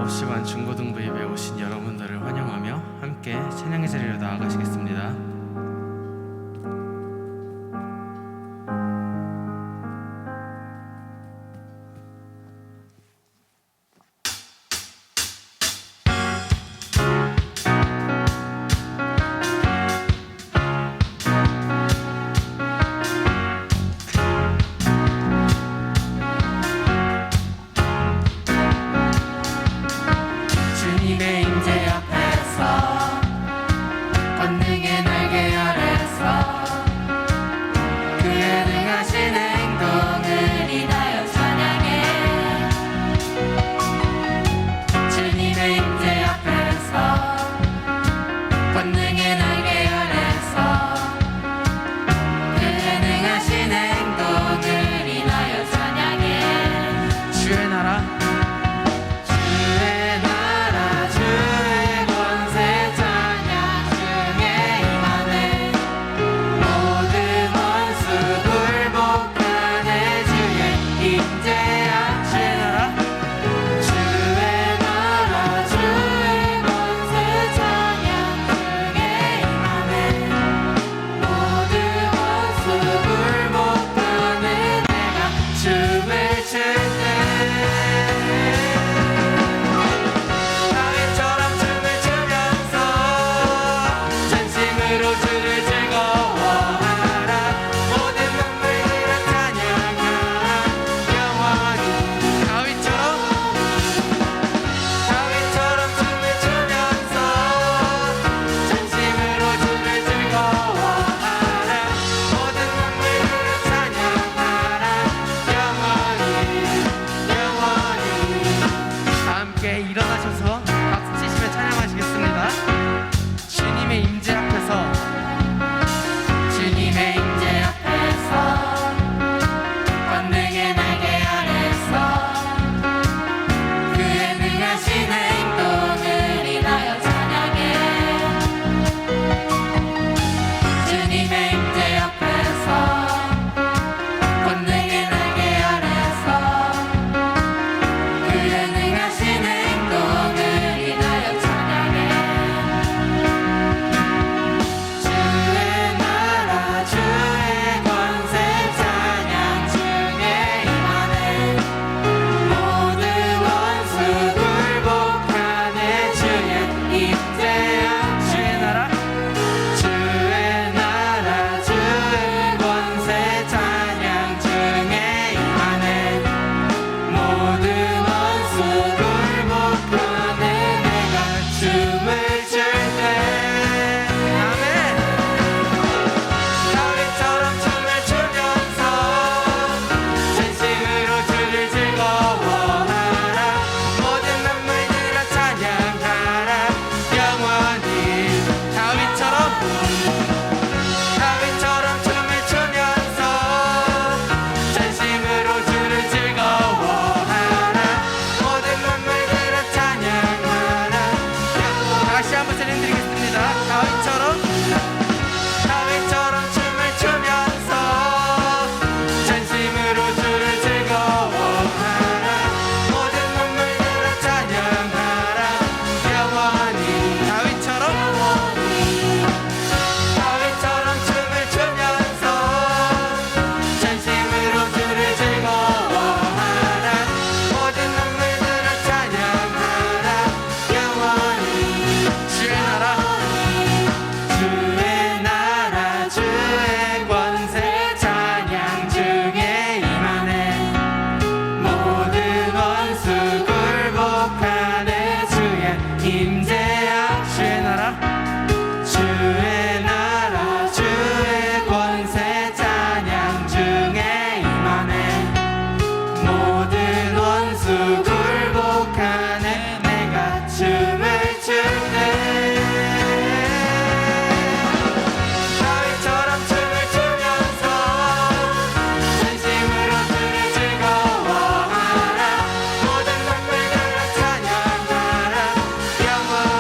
9시반 중고등부 예배에 오신 여러분들을 환영하며 함께 찬양의 자리로 나아가시겠습니다. 주님의 임재 앞에서 권능의 날개 아래서 그의 능하신 행동을 인하여 찬양해. 주님의 임재 앞에서 권능의 날개 아래서 그의 능하신 행동을 인하여 찬양해. 주의 나라 일어나셔서 박수 치시며 찬양하시겠습니다. 주님의 임재 앞에서 주님의 임재 앞에서 권능의 날개 아래서 그의 능하신 행동을 인하여 찬양해. 주님의 임재 앞에서 권능의 날개 아래서 그의 능하신 행동을 인하여 찬양해. 주의 나라 주의 권세 찬양 중에 임하네. 모든 원수 굴복하네. 주의 임재야. 주의 나라 주의 나라 주의 권세 찬양 중에 임하네. 모든 원수 굴복하네. 내가 춤을 출 때 아멘. 다윗처럼 춤을 추면서 진심으로 주를 즐거워하라. 모든 만물들아 찬양하라. 영원히 다윗처럼 춤을 추면서 진심으로 주를 즐거워하라. 모든 만물들아 찬양하라. 다시 한번 찬양드리겠습니다. 다윗처럼 춤을 추면서 진심으로 주를 즐거워하라. 모든 만물들아 찬양하라. 영원히 다윗처럼 춤을 추면서 진심으로 주를 즐거워하라. 모든 만물들아 찬양하라. 영원히 주의 나라 주의 나라 주의 권세 찬양 중에 임하네. 모든 원수 굴복하네. 주의 임재야. 주의 나라 주의 나라 주의 권세 찬양 중에 임하네. 모든 원수 굴복하네. 내가 춤을 출때 다윗처럼 춤을 추면서 진심으로 주를 즐거워하라. 모든 만물들아 찬양하라. 영원히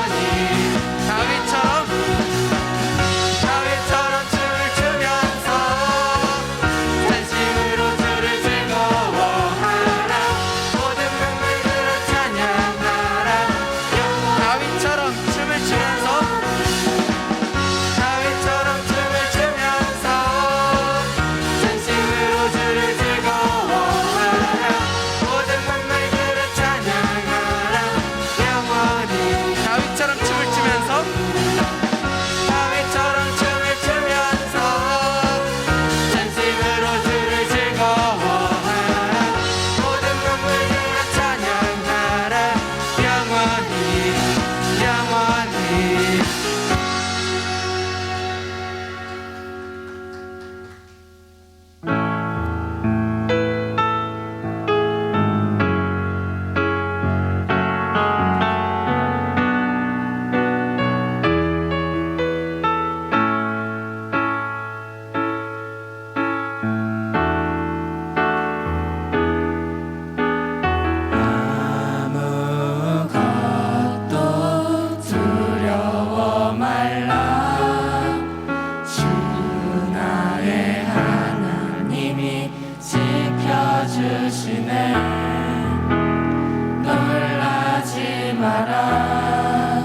마라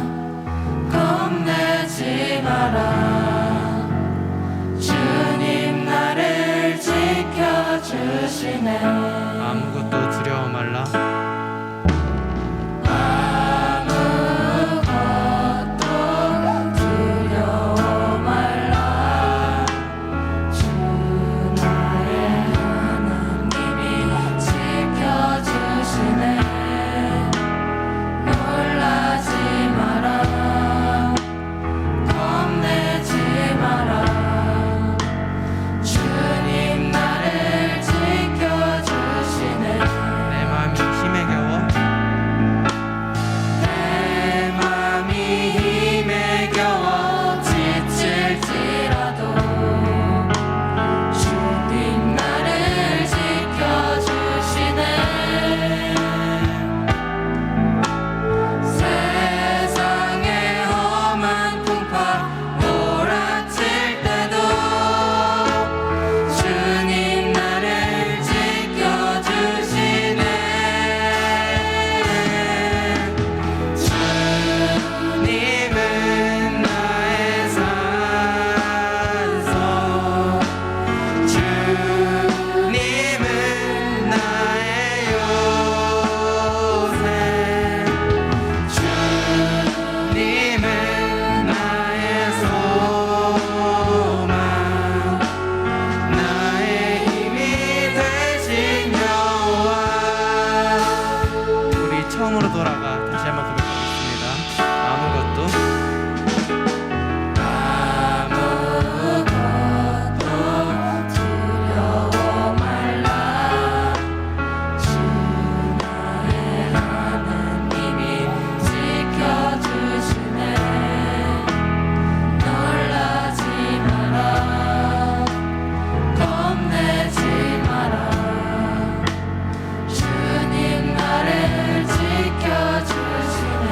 겁내지 마라 주님 나를 지켜주시네 아무것도 두려워 말라. 아무것도 두려워 말라 주 나의 하나님이 지켜주시네 놀라지 마라 겁내지 마라 주님 나를 지켜주시네 내 마음이 힘에 겨워 내 맘이 힘에 겨워 지칠지라도 주님 나를 지켜주시네 세상의 험한 풍파 몰아칠 때도 주님 나를 지켜주시네 주님은 나의 산소 주님은 나의 요새 주님은 나의 소망 나의 힘이 되신 여호와 우리 처음으로 돌아가 다시 한번 고백하겠습니다. 아무것도 아무것도 두려워 말라 주 나의 하나님이 지켜주시네 놀라지 마라 겁내지 마라 주님 나를 지켜주시네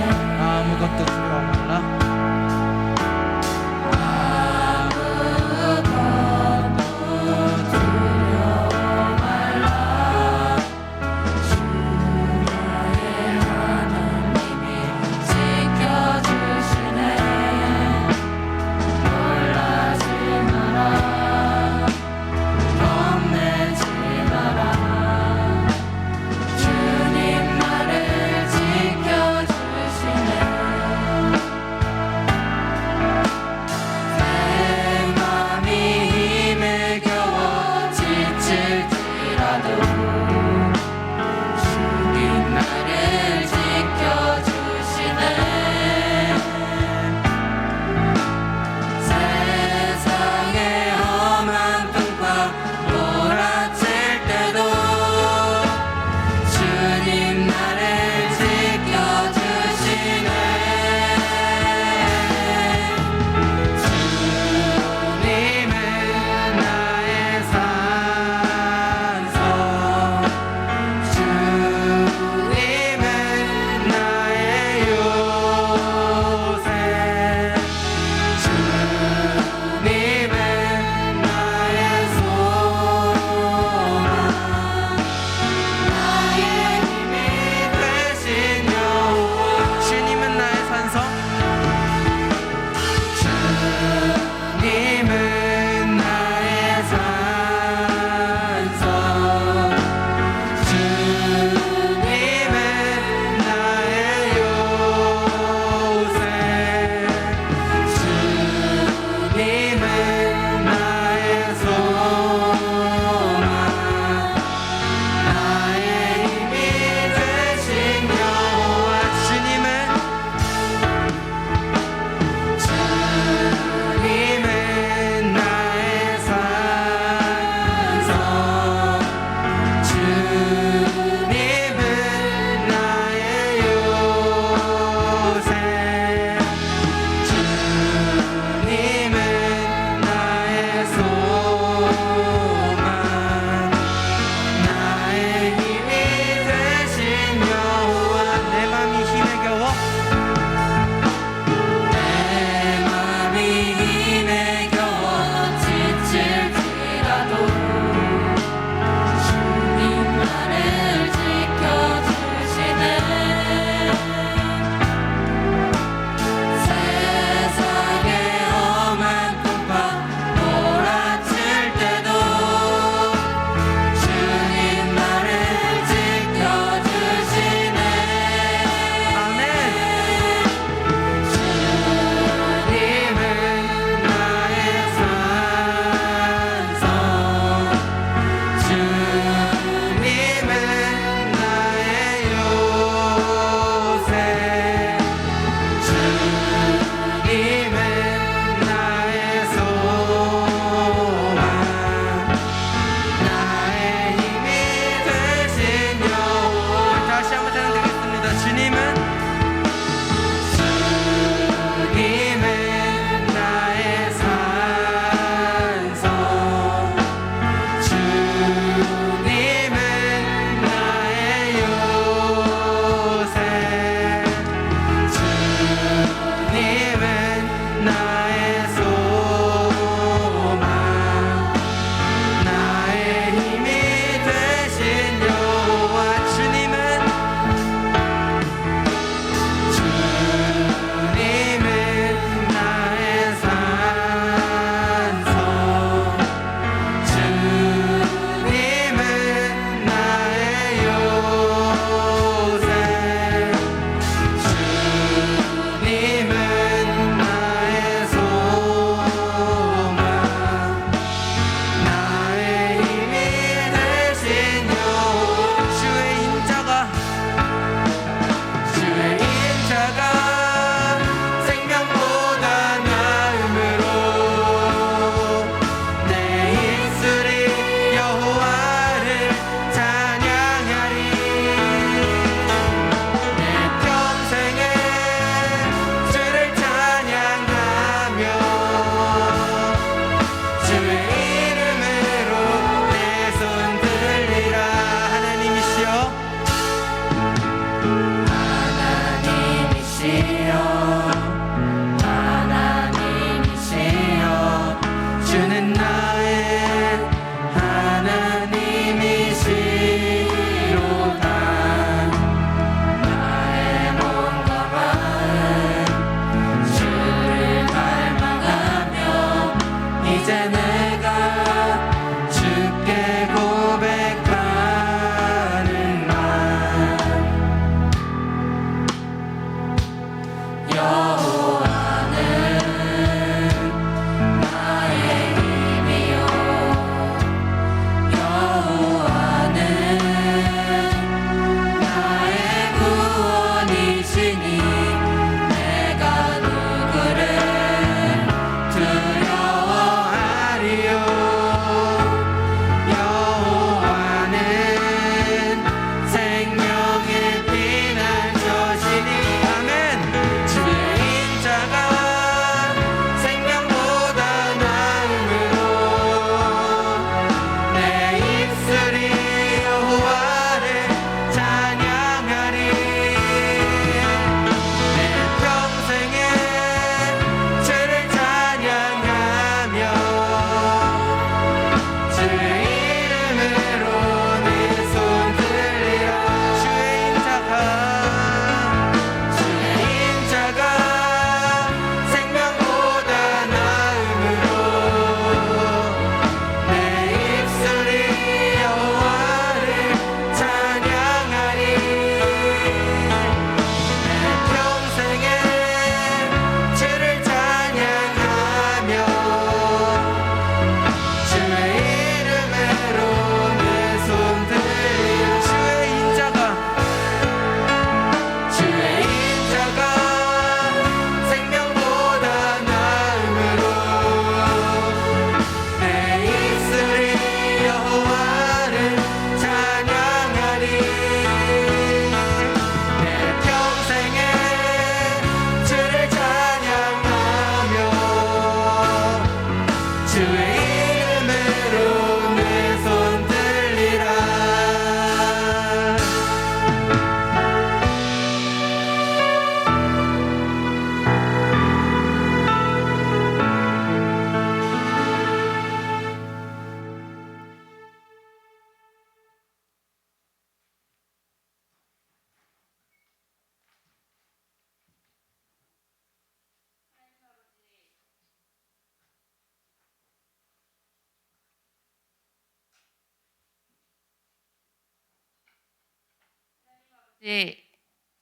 네,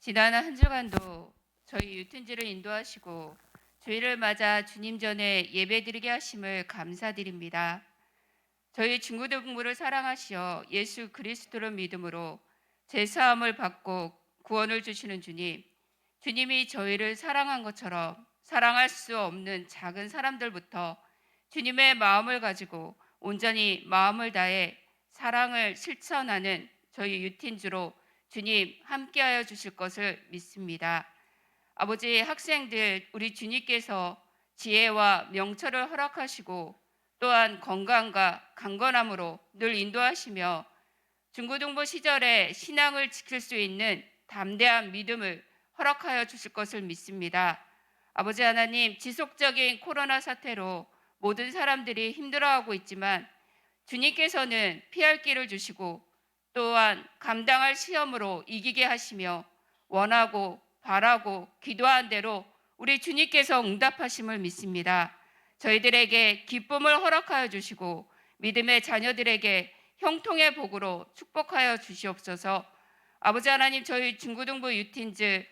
지난 한 주간도 저희 유튼지를 인도하시고 주일을 맞아 주님 전에 예배드리게 하심을 감사드립니다. 저희 중고등 부모를 사랑하시어 예수 그리스도를 믿음으로 제사함을 받고 구원을 주시는 주님, 주님이 저희를 사랑한 것처럼 사랑할 수 없는 작은 사람들부터 주님의 마음을 가지고 온전히 마음을 다해 사랑을 실천하는 저희 유틴주로 주님 함께하여 주실 것을 믿습니다. 아버지, 학생들 우리 주님께서 지혜와 명철을 허락하시고 또한 건강과 강건함으로 늘 인도하시며 중고등부 시절에 신앙을 지킬 수 있는 담대한 믿음을 허락하여 주실 것을 믿습니다. 아버지 하나님, 지속적인 코로나 사태로 모든 사람들이 힘들어하고 있지만 주님께서는 피할 길을 주시고 또한 감당할 시험으로 이기게 하시며 원하고 바라고 기도한 대로 우리 주님께서 응답하심을 믿습니다. 저희들에게 기쁨을 허락하여 주시고 믿음의 자녀들에게 형통의 복으로 축복하여 주시옵소서. 아버지 하나님, 저희 중고등부 유틴즈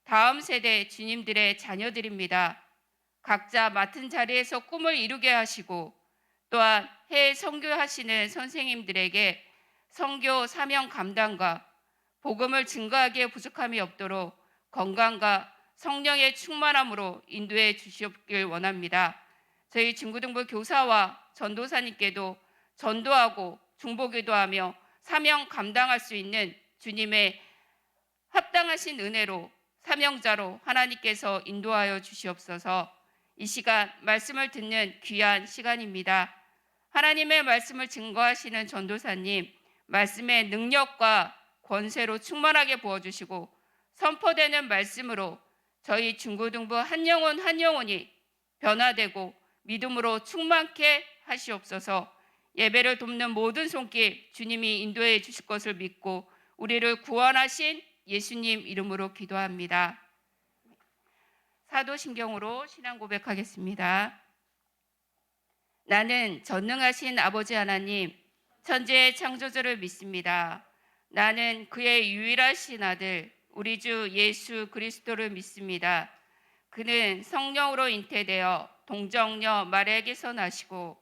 다음 세대 주님들의 자녀들입니다. 각자 맡은 자리에서 꿈을 이루게 하시고 또한 해외 선교하시는 선생님들에게 선교 사명 감당과 복음을 증거하기에 부족함이 없도록 건강과 성령의 충만함으로 인도해 주시옵길 원합니다. 저희 중고등부 교사와 전도사님께도 전도하고 중보기도하며 사명 감당할 수 있는 주님의 합당하신 은혜로 사명자로 하나님께서 인도하여 주시옵소서. 이 시간 말씀을 듣는 귀한 시간입니다. 하나님의 말씀을 증거하시는 전도사님, 말씀의 능력과 권세로 충만하게 부어주시고 선포되는 말씀으로 저희 중고등부 한 영혼 한 영혼이 변화되고 믿음으로 충만케 하시옵소서. 예배를 돕는 모든 손길 주님이 인도해 주실 것을 믿고 우리를 구원하신 예수님 이름으로 기도합니다. 사도신경으로 신앙 고백하겠습니다. 나는 전능하신 아버지 하나님, 천지의 창조주를 믿습니다. 나는 그의 유일하신 아들, 우리 주 예수 그리스도를 믿습니다. 그는 성령으로 잉태되어 동정녀 마리아에게서 나시고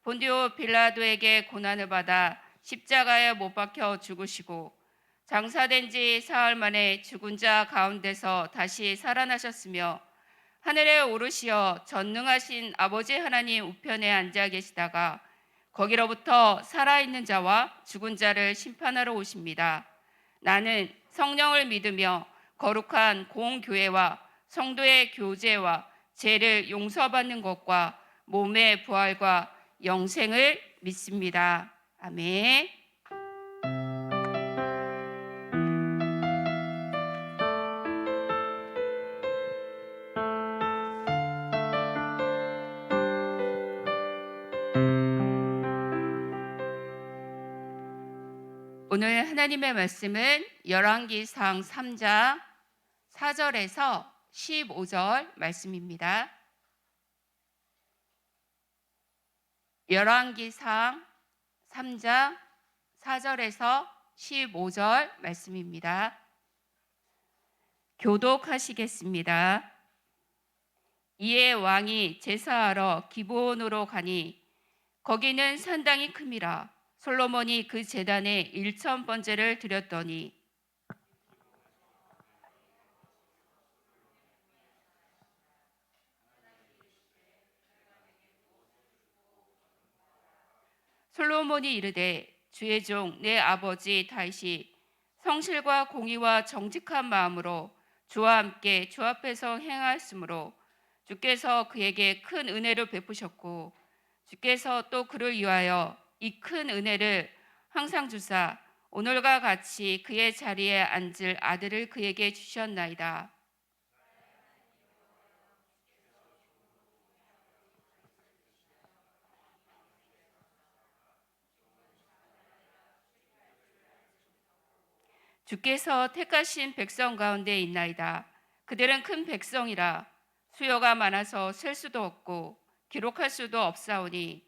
본디오 빌라도에게 고난을 받아 십자가에 못 박혀 죽으시고 장사된 지 사흘 만에 죽은 자 가운데서 다시 살아나셨으며 하늘에 오르시어 전능하신 아버지 하나님 우편에 앉아 계시다가 거기로부터 살아있는 자와 죽은 자를 심판하러 오십니다. 나는 성령을 믿으며 거룩한 공교회와 성도의 교제와 죄를 용서받는 것과 몸의 부활과 영생을 믿습니다. 아멘. 오늘 하나님의 말씀은 열왕기상 3장 4절에서 15절 말씀입니다. 열왕기상 3장 4절에서 15절 말씀입니다. 교독하시겠습니다. 이에 왕이 제사하러 기브온으로 가니 거기는 산당이 큼이라. 솔로몬이 그 제단에 1,000번제를 드렸더니 솔로몬이 이르되 주의 종 내 아버지 다윗이 성실과 공의와 정직한 마음으로 주와 함께 주 앞에서 행하였으므로 주께서 그에게 큰 은혜를 베푸셨고 주께서 또 그를 위하여 이 큰 은혜를 항상 주사 오늘과 같이 그의 자리에 앉을 아들을 그에게 주셨나이다. 주께서 택하신 백성 가운데 있나이다. 그들은 큰 백성이라 수요가 많아서 셀 수도 없고 기록할 수도 없사오니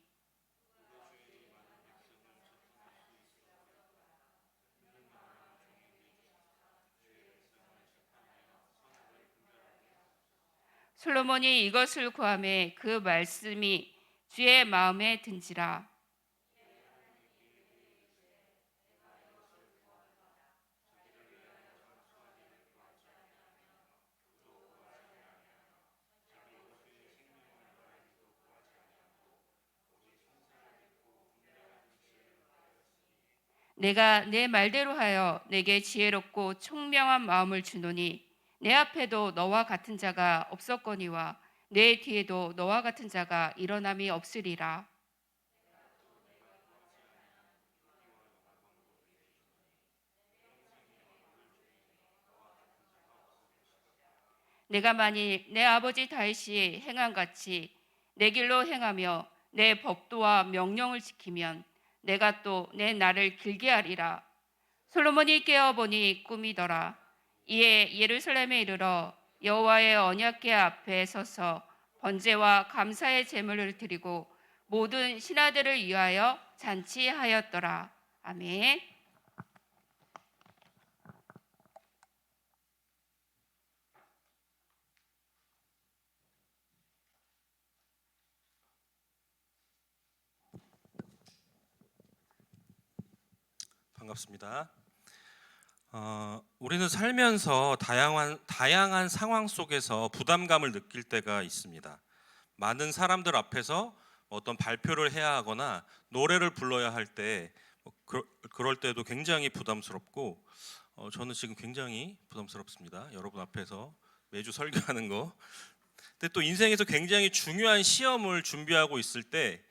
솔로몬이 이것을 구하매 그 말씀이 주의 마음에 든지라. 내가 내 말대로 하여 내게 지혜롭고 총명한 마음을 주노니 내 앞에도 너와 같은 자가 없었거니와 내 뒤에도 너와 같은 자가 일어남이 없으리라. 내가 만일 내 아버지 다윗이 행한 같이 내 길로 행하며 내 법도와 명령을 지키면 내가 또 내 날을 길게 하리라. 솔로몬이 깨어보니 꿈이더라. 이에 예루살렘에 이르러 여호와의 언약궤 앞에 서서 번제와 감사의 제물을 드리고 모든 신하들을 위하여 잔치하였더라. 아멘. 반갑습니다. 우리는 살면서 다양한 상황 속에서 부담감을 느낄 때가 있습니다. 많은 사람들 앞에서 어떤 발표를 해야 하거나 노래를 불러야 할 때 그럴 때도 굉장히 부담스럽고 저는 지금 굉장히 부담스럽습니다. 여러분 앞에서 매주 설교하는 거. 근데 또 인생에서 굉장히 중요한 시험을 준비하고 있을 때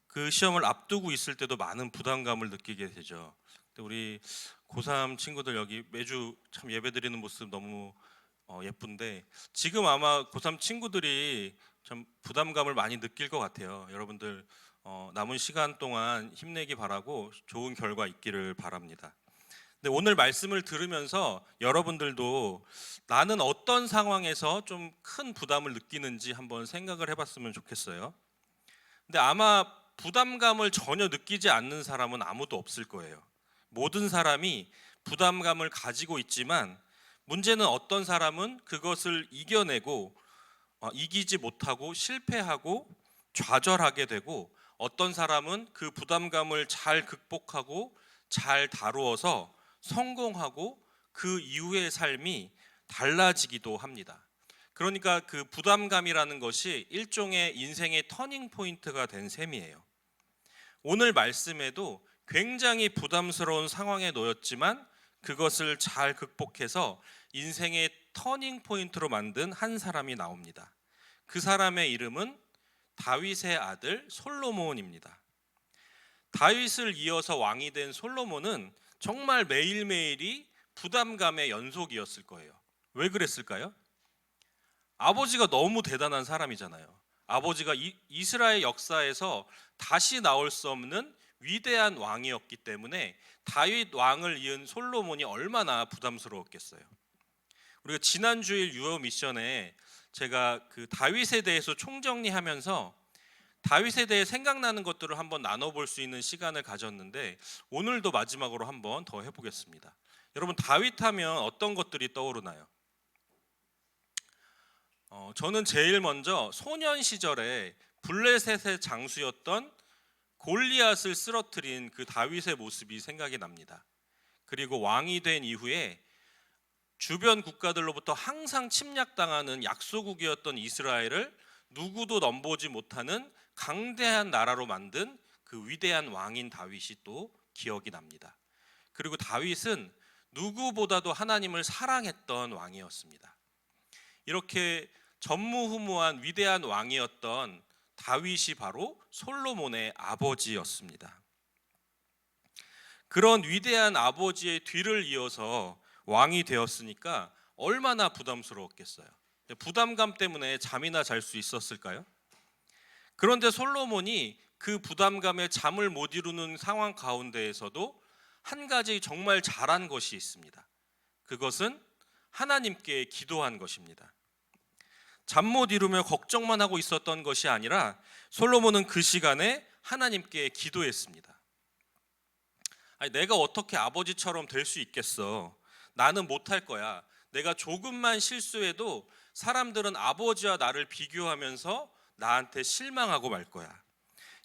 그 시험을 앞두고 있을 때도 많은 부담감을 느끼게 되죠. 우리 고3 친구들 여기 매주 참 예배드리는 모습 너무 예쁜데 지금 아마 고3 친구들이 참 부담감을 많이 느낄 것 같아요. 여러분들 남은 시간 동안 힘내기 바라고 좋은 결과 있기를 바랍니다. 근데 오늘 말씀을 들으면서 여러분들도 나는 어떤 상황에서 좀 큰 부담을 느끼는지 한번 생각을 해봤으면 좋겠어요. 근데 아마 부담감을 전혀 느끼지 않는 사람은 아무도 없을 거예요. 모든 사람이 부담감을 가지고 있지만 문제는 어떤 사람은 그것을 이겨내고 이기지 못하고 실패하고 좌절하게 되고 어떤 사람은 그 부담감을 잘 극복하고 잘 다루어서 성공하고 그 이후의 삶이 달라지기도 합니다. 그러니까 그 부담감이라는 것이 일종의 인생의 터닝 포인트가 된 셈이에요. 오늘 말씀에도 굉장히 부담스러운 상황에 놓였지만 그것을 잘 극복해서 인생의 터닝 포인트로 만든 한 사람이 나옵니다. 그 사람의 이름은 다윗의 아들 솔로몬입니다. 다윗을 이어서 왕이 된 솔로몬은 정말 매일매일이 부담감의 연속이었을 거예요. 왜 그랬을까요? 아버지가 너무 대단한 사람이잖아요. 아버지가 이스라엘 역사에서 다시 나올 수 없는 위대한 왕이었기 때문에 다윗 왕을 이은 솔로몬이 얼마나 부담스러웠겠어요. 우리가 지난 주일 유어 미션에 제가 그 다윗에 대해서 총정리하면서 다윗에 대해 생각나는 것들을 한번 나눠볼 수 있는 시간을 가졌는데 오늘도 마지막으로 한번 더 해보겠습니다. 여러분 다윗 하면 어떤 것들이 떠오르나요? 저는 제일 먼저 소년 시절에 블레셋의 장수였던 골리앗을 쓰러뜨린 그 다윗의 모습이 생각이 납니다. 그리고 왕이 된 이후에 주변 국가들로부터 항상 침략당하는 약소국이었던 이스라엘을 누구도 넘보지 못하는 강대한 나라로 만든 그 위대한 왕인 다윗이 또 기억이 납니다. 그리고 다윗은 누구보다도 하나님을 사랑했던 왕이었습니다. 이렇게 전무후무한 위대한 왕이었던 다윗이 바로 솔로몬의 아버지였습니다. 그런 위대한 아버지의 뒤를 이어서 왕이 되었으니까 얼마나 부담스러웠겠어요. 부담감 때문에 잠이나 잘 수 있었을까요? 그런데 솔로몬이 그 부담감에 잠을 못 이루는 상황 가운데에서도 한 가지 정말 잘한 것이 있습니다. 그것은 하나님께 기도한 것입니다. 잠 못 이루며 걱정만 하고 있었던 것이 아니라 솔로몬은 그 시간에 하나님께 기도했습니다. 아니, 내가 어떻게 아버지처럼 될 수 있겠어? 나는 못할 거야. 내가 조금만 실수해도 사람들은 아버지와 나를 비교하면서 나한테 실망하고 말 거야.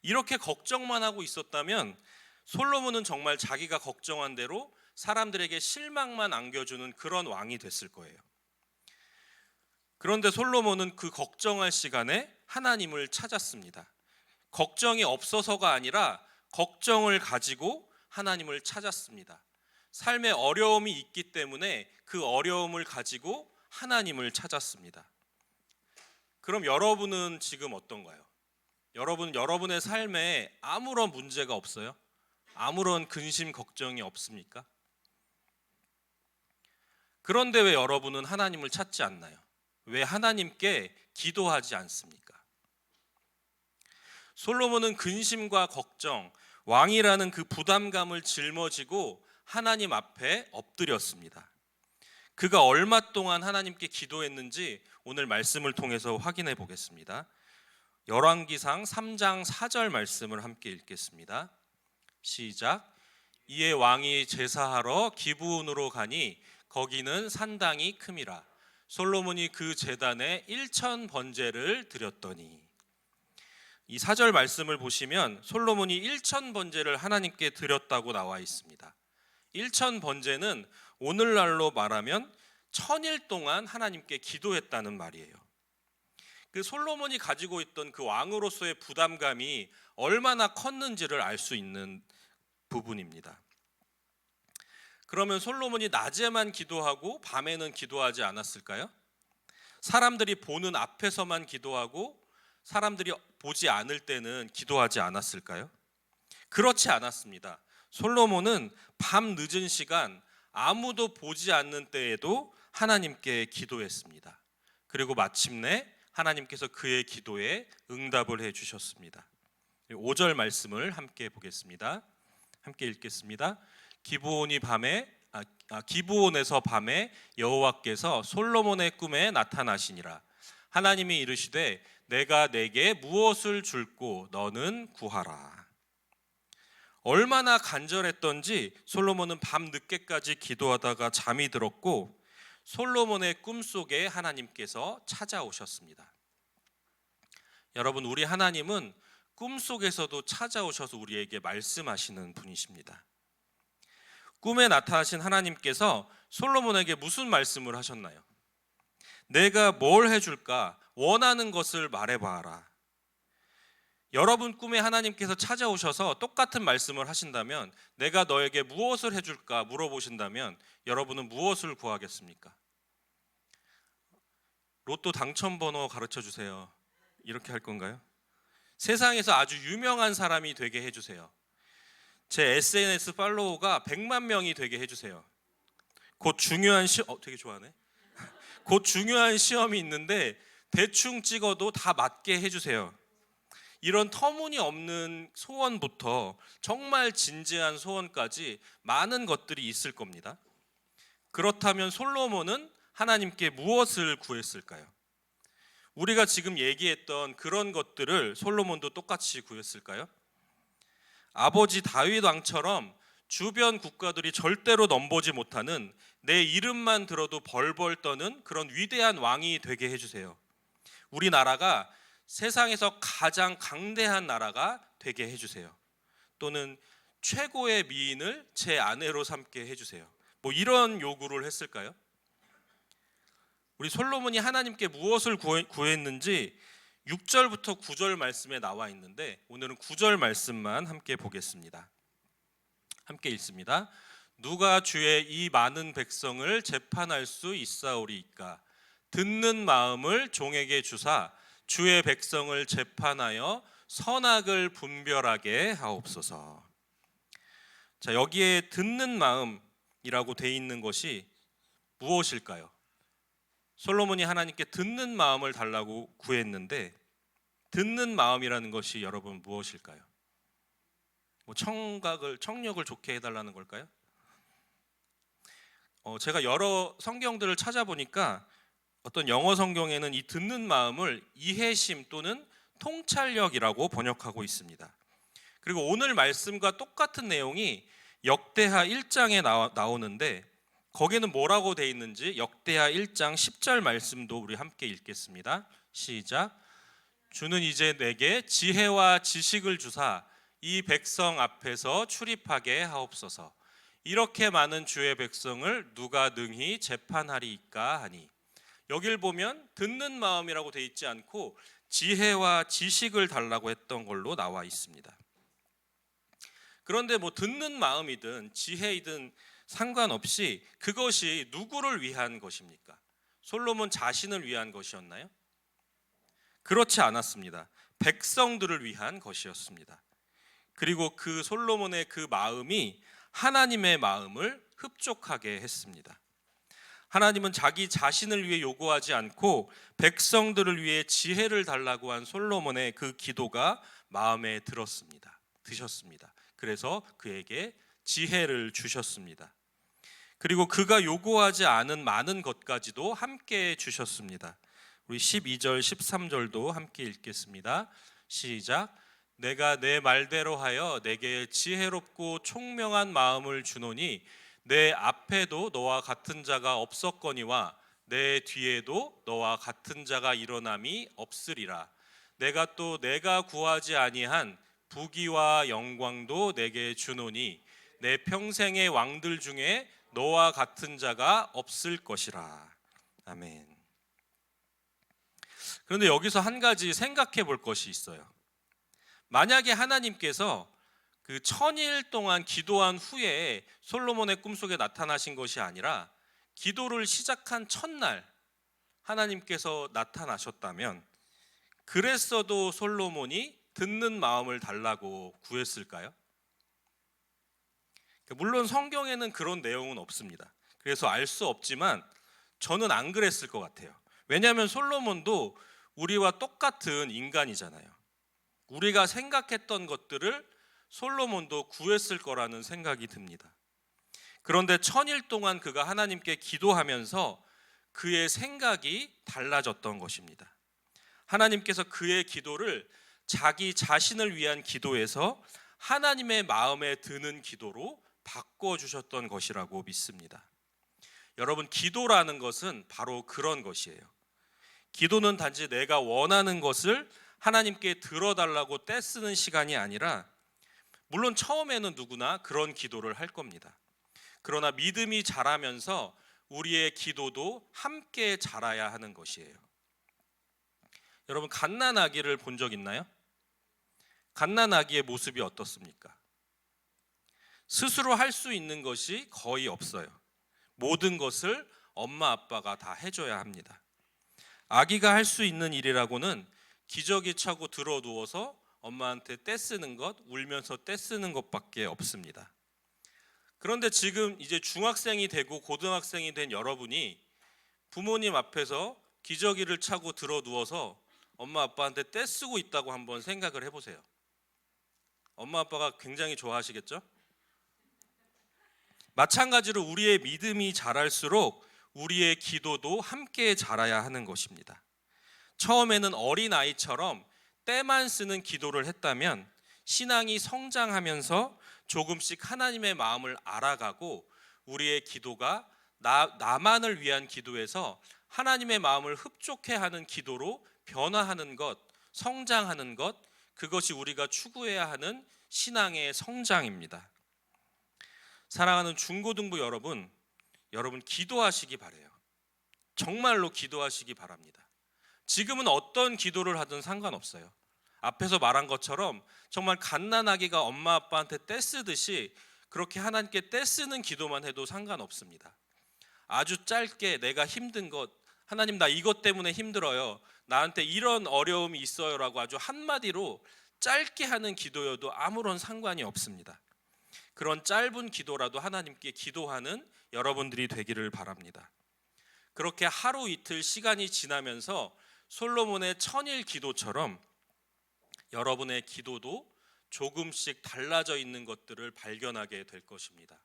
이렇게 걱정만 하고 있었다면 솔로몬은 정말 자기가 걱정한 대로 사람들에게 실망만 안겨주는 그런 왕이 됐을 거예요. 그런데 솔로몬은 그 걱정할 시간에 하나님을 찾았습니다. 걱정이 없어서가 아니라 걱정을 가지고 하나님을 찾았습니다. 삶에 어려움이 있기 때문에 그 어려움을 가지고 하나님을 찾았습니다. 그럼 여러분은 지금 어떤가요? 여러분의 삶에 아무런 문제가 없어요? 아무런 근심 걱정이 없습니까? 그런데 왜 여러분은 하나님을 찾지 않나요? 왜 하나님께 기도하지 않습니까? 솔로몬은 근심과 걱정, 왕이라는 그 부담감을 짊어지고 하나님 앞에 엎드렸습니다. 그가 얼마 동안 하나님께 기도했는지 오늘 말씀을 통해서 확인해 보겠습니다. 열왕기상 3장 4절 말씀을 함께 읽겠습니다. 시작. 이에 왕이 제사하러 기브온으로 가니 거기는 산당이 큼이라. 솔로몬이 그 제단에 1천 번제를 드렸더니. 이 4절 말씀을 보시면 솔로몬이 1천 번제를 하나님께 드렸다고 나와 있습니다. 1천 번제는 오늘날로 말하면 1000일 동안 하나님께 기도했다는 말이에요. 그 솔로몬이 가지고 있던 그 왕으로서의 부담감이 얼마나 컸는지를 알 수 있는 부분입니다. 그러면 솔로몬이 낮에만 기도하고 밤에는 기도하지 않았을까요? 사람들이 보는 앞에서만 기도하고 사람들이 보지 않을 때는 기도하지 않았을까요? 그렇지 않았습니다. 솔로몬은 밤 늦은 시간 아무도 보지 않는 때에도 하나님께 기도했습니다. 그리고 마침내 하나님께서 그의 기도에 응답을 해 주셨습니다. 5절 말씀을 함께 보겠습니다. 함께 읽겠습니다. 기브온에서 밤에 여호와께서 솔로몬의 꿈에 나타나시니라. 하나님이 이르시되 내가 내게 무엇을 줄고 너는 구하라. 얼마나 간절했던지 솔로몬은 밤 늦게까지 기도하다가 잠이 들었고 솔로몬의 꿈속에 하나님께서 찾아오셨습니다. 여러분, 우리 하나님은 꿈속에서도 찾아오셔서 우리에게 말씀하시는 분이십니다. 꿈에 나타나신 하나님께서 솔로몬에게 무슨 말씀을 하셨나요? 내가 뭘 해줄까? 원하는 것을 말해봐라. 여러분 꿈에 하나님께서 찾아오셔서 똑같은 말씀을 하신다면 내가 너에게 무엇을 해줄까 물어보신다면 여러분은 무엇을 구하겠습니까? 로또 당첨번호 가르쳐 주세요. 이렇게 할 건가요? 세상에서 아주 유명한 사람이 되게 해주세요. 제 SNS 팔로워가 100만 명이 되게 해주세요. 곧 중요한 되게 좋아하네. 곧 중요한 시험이 있는데 대충 찍어도 다 맞게 해주세요. 이런 터무니없는 소원부터 정말 진지한 소원까지 많은 것들이 있을 겁니다. 그렇다면 솔로몬은 하나님께 무엇을 구했을까요? 우리가 지금 얘기했던 그런 것들을 솔로몬도 똑같이 구했을까요? 아버지 다윗 왕처럼 주변 국가들이 절대로 넘보지 못하는 내 이름만 들어도 벌벌 떠는 그런 위대한 왕이 되게 해주세요. 우리나라가 세상에서 가장 강대한 나라가 되게 해주세요. 또는 최고의 미인을 제 아내로 삼게 해주세요. 이런 요구를 했을까요? 우리 솔로몬이 하나님께 무엇을 구했는지 6절부터 9절 말씀에 나와 있는데 오늘은 9절 말씀만 함께 보겠습니다. 함께 읽습니다. 누가 주의 이 많은 백성을 재판할 수 있사오리이까? 듣는 마음을 종에게 주사 주의 백성을 재판하여 선악을 분별하게 하옵소서. 자, 여기에 듣는 마음이라고 돼 있는 것이 무엇일까요? 솔로몬이 하나님께 듣는 마음을 달라고 구했는데 듣는 마음이라는 것이 여러분 무엇일까요? 청력을 좋게 해달라는 걸까요? 제가 여러 성경들을 찾아보니까 어떤 영어 성경에는 이 듣는 마음을 이해심 또는 통찰력이라고 번역하고 있습니다. 그리고 오늘 말씀과 똑같은 내용이 역대하 1장에 나오는데 거기는 뭐라고 돼 있는지 역대하 1장 10절 말씀도 우리 함께 읽겠습니다. 시작. 주는 이제 내게 지혜와 지식을 주사 이 백성 앞에서 출입하게 하옵소서. 이렇게 많은 주의 백성을 누가 능히 재판하리이까 하니. 여길 보면 듣는 마음이라고 돼 있지 않고 지혜와 지식을 달라고 했던 걸로 나와 있습니다. 그런데 뭐 듣는 마음이든 지혜이든 상관없이 그것이 누구를 위한 것입니까? 솔로몬 자신을 위한 것이었나요? 그렇지 않았습니다. 백성들을 위한 것이었습니다. 그리고 그 솔로몬의 그 마음이 하나님의 마음을 흡족하게 했습니다. 하나님은 자기 자신을 위해 요구하지 않고 백성들을 위해 지혜를 달라고 한 솔로몬의 그 기도가 마음에 드셨습니다. 그래서 그에게 지혜를 주셨습니다. 그리고 그가 요구하지 않은 많은 것까지도 함께 주셨습니다. 우리 12절 13절도 함께 읽겠습니다. 시작. 내가 내 말대로 하여 내게 지혜롭고 총명한 마음을 주노니 내 앞에도 너와 같은 자가 없었거니와 내 뒤에도 너와 같은 자가 일어남이 없으리라. 내가 또 내가 구하지 아니한 부귀와 영광도 내게 주노니 내 평생의 왕들 중에 너와 같은 자가 없을 것이라. 아멘. 그런데 여기서 한 가지 생각해 볼 것이 있어요. 만약에 하나님께서 그 1000일 동안 기도한 후에 솔로몬의 꿈속에 나타나신 것이 아니라 기도를 시작한 첫날 하나님께서 나타나셨다면 그랬어도 솔로몬이 듣는 마음을 달라고 구했을까요? 물론 성경에는 그런 내용은 없습니다. 그래서 알 수 없지만 저는 안 그랬을 것 같아요. 왜냐하면 솔로몬도 우리와 똑같은 인간이잖아요. 우리가 생각했던 것들을 솔로몬도 구했을 거라는 생각이 듭니다. 그런데 1000일 동안 그가 하나님께 기도하면서 그의 생각이 달라졌던 것입니다. 하나님께서 그의 기도를 자기 자신을 위한 기도에서 하나님의 마음에 드는 기도로 바꿔주셨던 것이라고 믿습니다. 여러분, 기도라는 것은 바로 그런 것이에요. 기도는 단지 내가 원하는 것을 하나님께 들어달라고 떼쓰는 시간이 아니라, 물론 처음에는 누구나 그런 기도를 할 겁니다. 그러나 믿음이 자라면서 우리의 기도도 함께 자라야 하는 것이에요. 여러분, 갓난아기를 본 적 있나요? 갓난아기의 모습이 어떻습니까? 스스로 할 수 있는 것이 거의 없어요. 모든 것을 엄마 아빠가 다 해줘야 합니다. 아기가 할 수 있는 일이라고는 기저귀 차고 들어 누워서 엄마한테 떼쓰는 것, 울면서 떼쓰는 것밖에 없습니다. 그런데 지금 이제 중학생이 되고 고등학생이 된 여러분이 부모님 앞에서 기저귀를 차고 들어 누워서 엄마 아빠한테 떼쓰고 있다고 한번 생각을 해보세요. 엄마 아빠가 굉장히 좋아하시겠죠? 마찬가지로 우리의 믿음이 자랄수록 우리의 기도도 함께 자라야 하는 것입니다. 처음에는 어린아이처럼 때만 쓰는 기도를 했다면 신앙이 성장하면서 조금씩 하나님의 마음을 알아가고 우리의 기도가 나만을 위한 기도에서 하나님의 마음을 흡족해 하는 기도로 변화하는 것, 성장하는 것, 그것이 우리가 추구해야 하는 신앙의 성장입니다. 사랑하는 중고등부 여러분 기도하시기 바라요. 정말로 기도하시기 바랍니다. 지금은 어떤 기도를 하든 상관없어요. 앞에서 말한 것처럼 정말 갓난아기가 엄마 아빠한테 떼쓰듯이 그렇게 하나님께 떼쓰는 기도만 해도 상관없습니다. 아주 짧게 내가 힘든 것, 하나님 나 이것 때문에 힘들어요, 나한테 이런 어려움이 있어요 라고 아주 한마디로 짧게 하는 기도여도 아무런 상관이 없습니다. 그런 짧은 기도라도 하나님께 기도하는 여러분들이 되기를 바랍니다. 그렇게 하루 이틀 시간이 지나면서 솔로몬의 1000일 기도처럼 여러분의 기도도 조금씩 달라져 있는 것들을 발견하게 될 것입니다.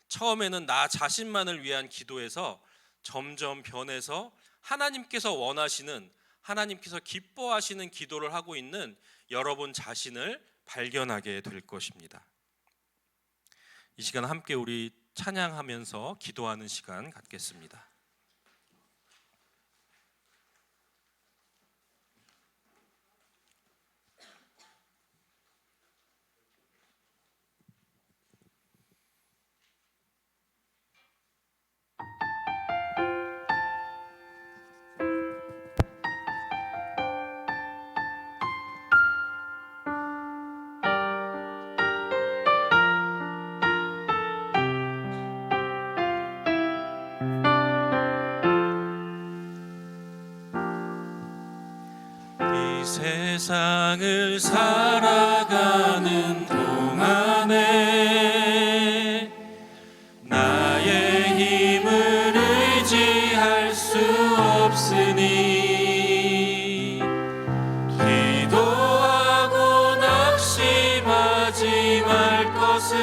처음에는 나 자신만을 위한 기도에서 점점 변해서 하나님께서 원하시는, 하나님께서 기뻐하시는 기도를 하고 있는 여러분 자신을 발견하게 될 것입니다. 이 시간 함께 우리 찬양하면서 기도하는 시간 갖겠습니다. 세상을 살아가는 동안에 나의 힘을 의지할 수 없으니 기도하고 낙심하지 말 것은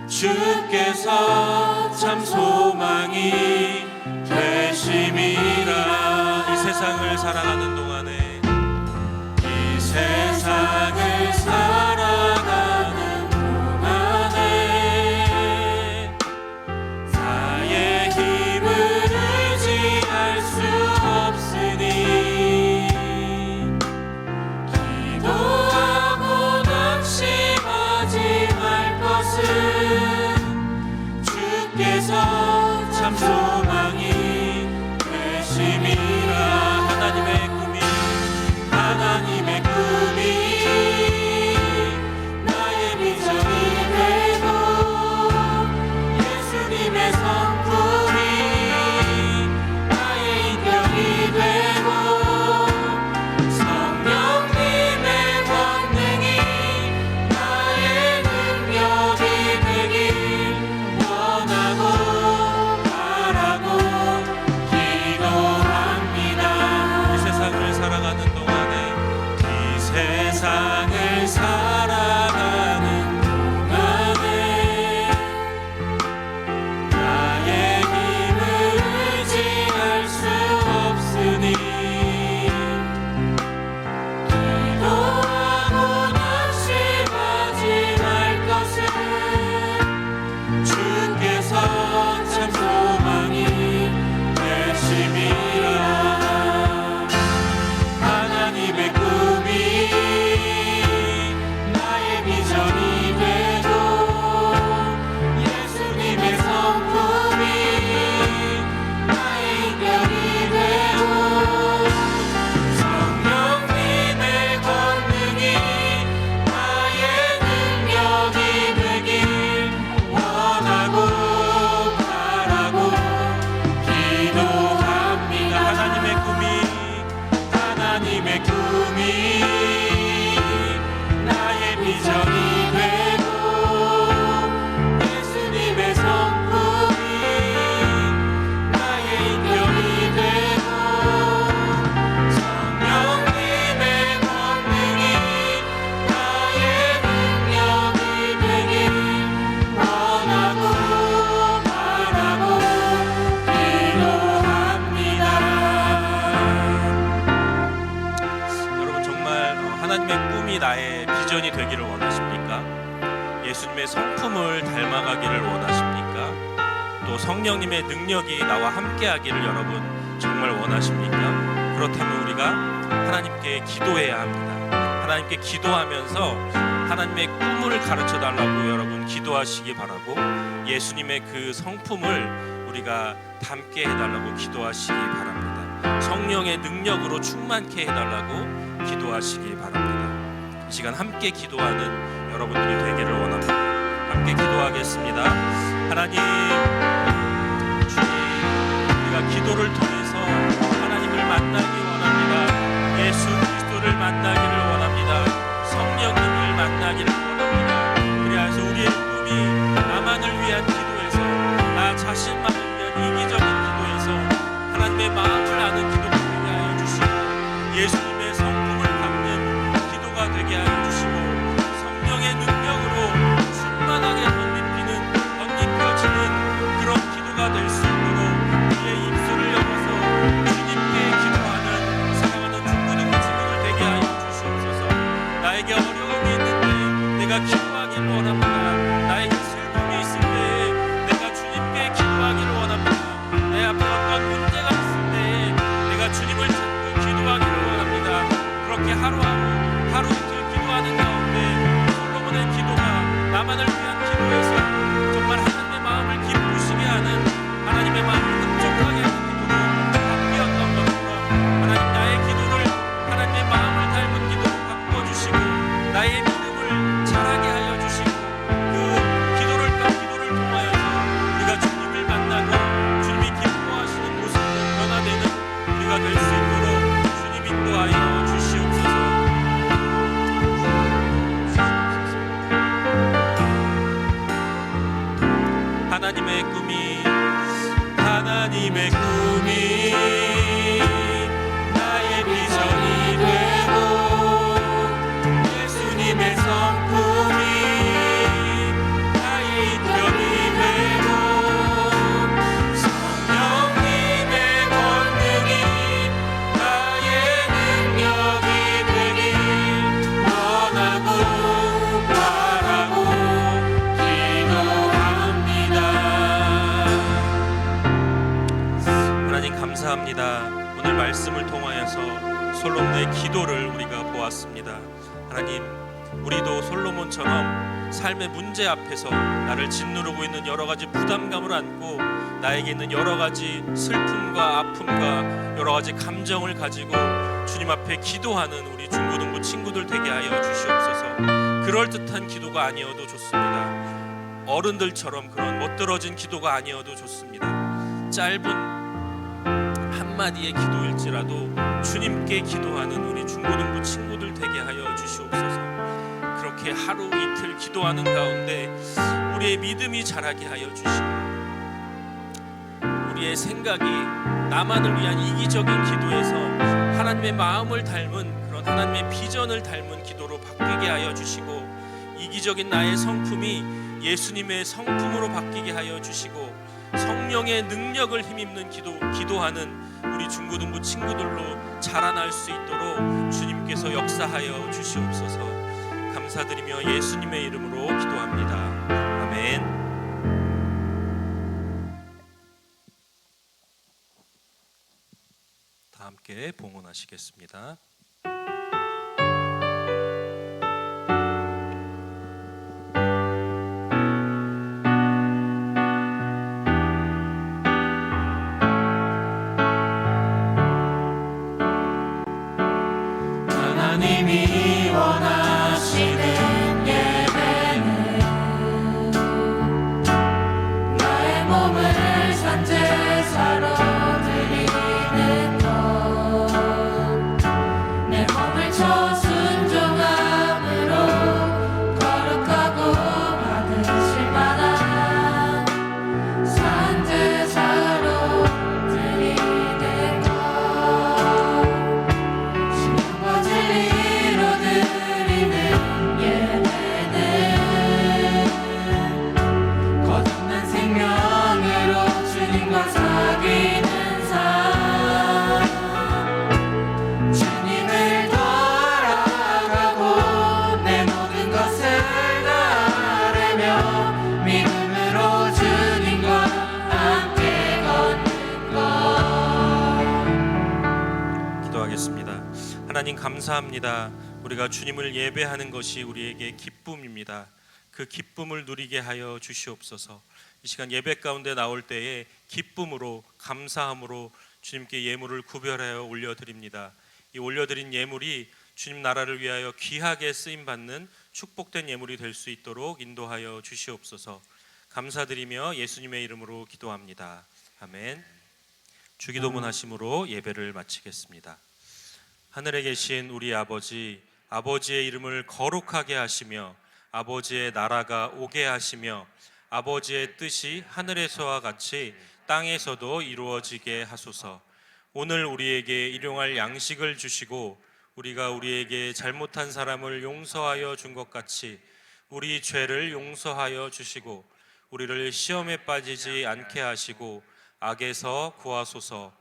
주께서 참 소망이 되심이라. 이 세상을 살아가는 동안에 이 세상을 살아가는 동안에 나의 힘을 의지할 수 없으니 기도하고 낙심하지 말 것은 주께서 참 소망이 되심이라. 하나님의 꿈이 나의 비전이 되고 예수님의 성품이 나의 인격이 되고 성령님의 권능이 나의 능력이 되길 원하고 바라고 기도합니다. 이 세상을 살아가는 동안에 세상을 살아가는 동안에 나의 힘을 의지할 수 없으니 기도하고 낙심하지 말 것은 주께서 참 소망이 되심이라. 하나님의 꿈이 나의 비전이 되고 예수님의 성품이 나의 인격이 되고 성령님의 권능이 나의 능력이 되길 원하고 바라고 기도합니다. 하나님의 꿈이 나의 비전이 되고 예수님의 성품이 나의 인격이 되고 성령님의 권능이 나의 능력이 되길 원하고 바라고 기도합니다. 여러분 정말 하나님의 꿈이 나의 비전이 되기를 원하십니까? 예수님의 성품을 닮아가기를 원하십니까? 또 성령님의 능력이 나와 함께하기를 여러분 정말 원하십니까? 그렇다면 우리가 하나님께 기도해야 합니다. 하나님께 기도하면서 하나님의 꿈을 가르쳐 달라고 여러분 기도하시기 바라고 예수님의 그 성품을 우리가 닮게 해달라고 기도하시기 바랍니다. 성령의 능력으로 충만케 해달라고 기도하시기 바랍니다. 이 시간 함께 기도하는 여러분들이 되기를 원합니다. 함께 기도하겠습니다. 하나님, 주님, 우리가 기도를 통해서 하나님을 만나기 원합니다. 예수 그리스도를 만나기를 원합니다. 성령님을 만나기를 원합니다. 그래서 우리의 꿈이 나만을 위한 기도에서 나 자신만을 위한 이기적인 기도에서 하나님의 마음을 아는 기도가 되게 하여 주시고 예수님의 성품을 담는 기도가 되게 하여 주시고 성령의 능력으로 충만하게 덧입혀지는 그런 기도가 될 수 있도록 우리의 입술을 열어서 주님께 기도하는 사랑하는 중고등부 친구들 되게 하여 주시옵소서. 나에게 어려움이 있는데 내가 기도하기를 원합니다. 나에게 슬픔이 있을 때 내가 주님께 기도하기를 원합니다. 내 앞에 어떤 문제가 있을 때 내가 주님을 찾고 기도하기를 원합니다. 그렇게 하루 이틀 기도하는 가운데 솔로몬의 기도가 나만을 위한 기도에서 정말 하나님의 마음을 기쁘시게 하는 하나님의 마음을 흡족하게 하는 기도로 바뀌었던 것처럼 하나님 나의 기도를 하나님의 마음을 닮은 기도로 바꿔주시고 나의 믿음을 자라게 하여 주시고 그 기도를 통하여서 우리가 주님을 만나고 주님이 기뻐하시는 모습으로 변화되는 우리가 될 수 있도록 주님 인도하여 오늘 말씀을 통하여서 솔로몬의 기도를 우리가 보았습니다. 하나님, 우리도 솔로몬처럼 삶의 문제 앞에서 나를 짓누르고 있는 여러 가지 부담감을 안고 나에게 있는 여러 가지 슬픔과 아픔과 여러 가지 감정을 가지고 주님 앞에 기도하는 우리 중고등부 친구들 되게 하여 주시옵소서. 그럴듯한 기도가 아니어도 좋습니다. 어른들처럼 그런 멋들어진 기도가 아니어도 좋습니다. 짧은 한마디의 기도일지라도 주님께 기도하는 우리 중고등부 친구들 되게 하여 주시옵소서. 그렇게 하루 이틀 기도하는 가운데 우리의 믿음이 자라게 하여 주시고 우리의 생각이 나만을 위한 이기적인 기도에서 하나님의 마음을 닮은 그런 하나님의 비전을 닮은 기도로 바뀌게 하여 주시고 이기적인 나의 성품이 예수님의 성품으로 바뀌게 하여 주시고 성령의 능력을 힘입는 기도하는 우리 중고등부 친구들로 자라날 수 있도록 주님께서 역사하여 주시옵소서. 감사드리며 예수님의 이름으로 기도합니다. 아멘. 다 함께 봉헌하시겠습니다. 하나님이 원하시는 예배는 나의 몸을 산제사로 드리는 것, 내 몸을 쳐 순종함으로 거룩하고 받으실 만한 산제사로 드리는 것, 신령과 진리로 드리는 예배는 거듭난 생명으로 주님과 사귀는 삶, 주님을 더 알아가고 내 모든 것을 다하려며 믿음으로 주님과 함께 걷는 것. 기도하겠습니다. 하나님 감사합니다. 우리가 주님을 예배하는 것이 우리에게 기쁨입니다. 그 기쁨을 누리게 하여 주시옵소서. 이 시간 예배 가운데 나올 때에 기쁨으로 감사함으로 주님께 예물을 구별하여 올려드립니다. 이 올려드린 예물이 주님 나라를 위하여 귀하게 쓰임받는 축복된 예물이 될 수 있도록 인도하여 주시옵소서. 감사드리며 예수님의 이름으로 기도합니다. 아멘. 주기도문 하심으로 예배를 마치겠습니다. 하늘에 계신 우리 아버지, 아버지의 이름을 거룩하게 하시며 아버지의 나라가 오게 하시며 아버지의 뜻이 하늘에서와 같이 땅에서도 이루어지게 하소서. 오늘 우리에게 일용할 양식을 주시고 우리가 우리에게 잘못한 사람을 용서하여 준 것 같이 우리 죄를 용서하여 주시고 우리를 시험에 빠지지 않게 하시고 악에서 구하소서.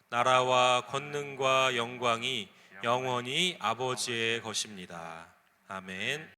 나라와 권능과 영광이 영원히 아버지의 것입니다. 아멘.